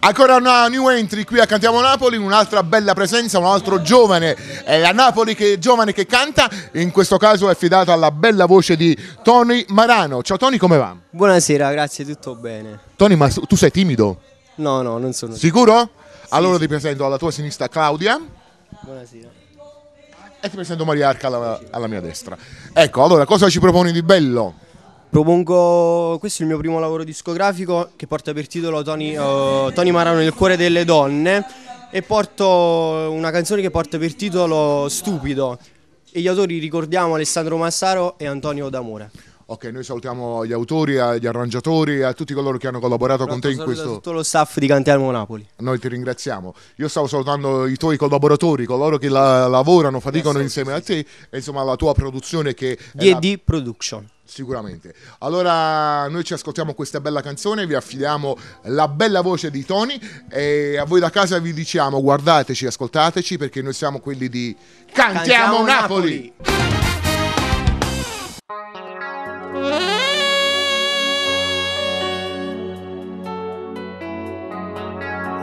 Ancora una new entry qui a Cantiamo Napoli, un'altra bella presenza, un altro giovane, è la Napoli giovane che canta, in questo caso è affidata alla bella voce di Tony Marano. Ciao Tony, come va? Buonasera, grazie, tutto bene. Tony, ma tu sei timido? No, non sono. Sicuro? Allora sì. Ti presento alla tua sinistra Claudia. Buonasera. E ti presento Maria Arca alla mia destra. Ecco, allora cosa ci proponi di bello? Propongo, questo è il mio primo lavoro discografico che porta per titolo Tony Marano nel cuore delle donne e porto una canzone che porta per titolo Stupido e gli autori ricordiamo Alessandro Massaro e Antonio D'Amore. Ok, noi salutiamo gli autori, gli arrangiatori e a tutti coloro che hanno collaborato con te in questo. Tutto lo staff di Cantiamo Napoli. Noi ti ringraziamo. Io stavo salutando i tuoi collaboratori, coloro che lavorano, faticano insieme a te e insomma la tua produzione che D&D Production. Sicuramente. Allora noi ci ascoltiamo questa bella canzone, vi affidiamo la bella voce di Tony e a voi da casa vi diciamo guardateci, ascoltateci perché noi siamo quelli di Cantiamo Napoli.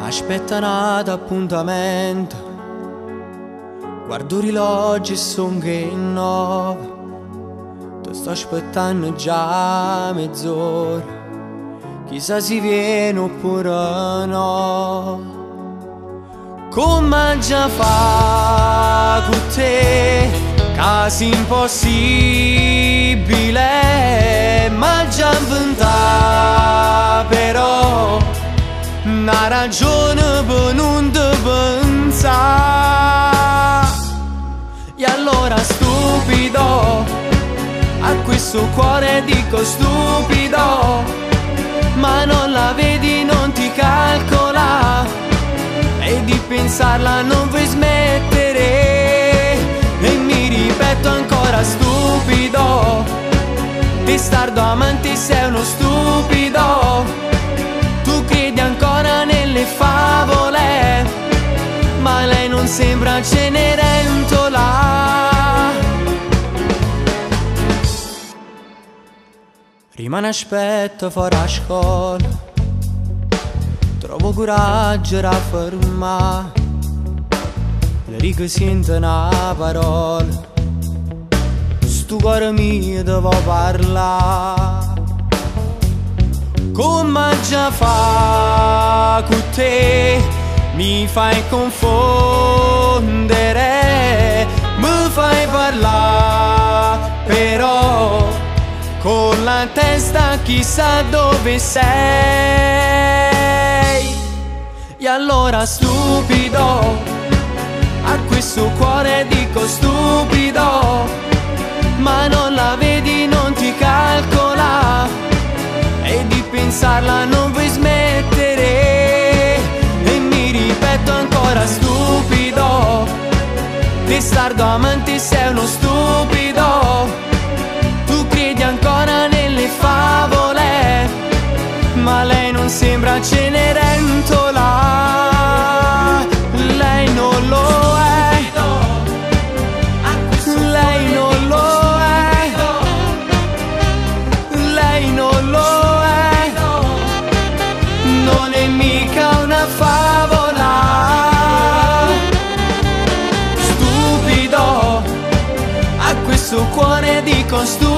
Aspetta un appuntamento, guardo orologio e son che nove. Ti sto aspettando già mezz'ora, chissà si viene oppure no. Come già fa con te, casi impossibile, ma già inventata però una ragione per non te pensare. E allora stupido, a questo cuore dico stupido, ma non la vedi, non ti calcola, e di pensarla non vuoi smettere. E mi ripeto ancora stupido, testardo amante sei uno stupido. Tu credi ancora nelle favole, ma lei non sembra Cenerentola. Rimane aspetta fuori a scuola, trovo coraggio a fermare le righe sente una parola, stu cuore mio devo parlare. Come già fa con te, mi fai confondere, mi fai parlare però con la testa chissà dove sei. E allora stupido, a questo cuore dico stupido, ma non la vedi, non ti calcola, e di pensarla non vuoi smettere. E mi ripeto ancora stupido, testardo amante sei uno stupido. Tu credi ancora nelle favole, ma lei non sembra Cenerentola. Lei non lo è, lei non lo è, lei non lo è, non è mica una favola. Stupido, a questo cuore dico stupido,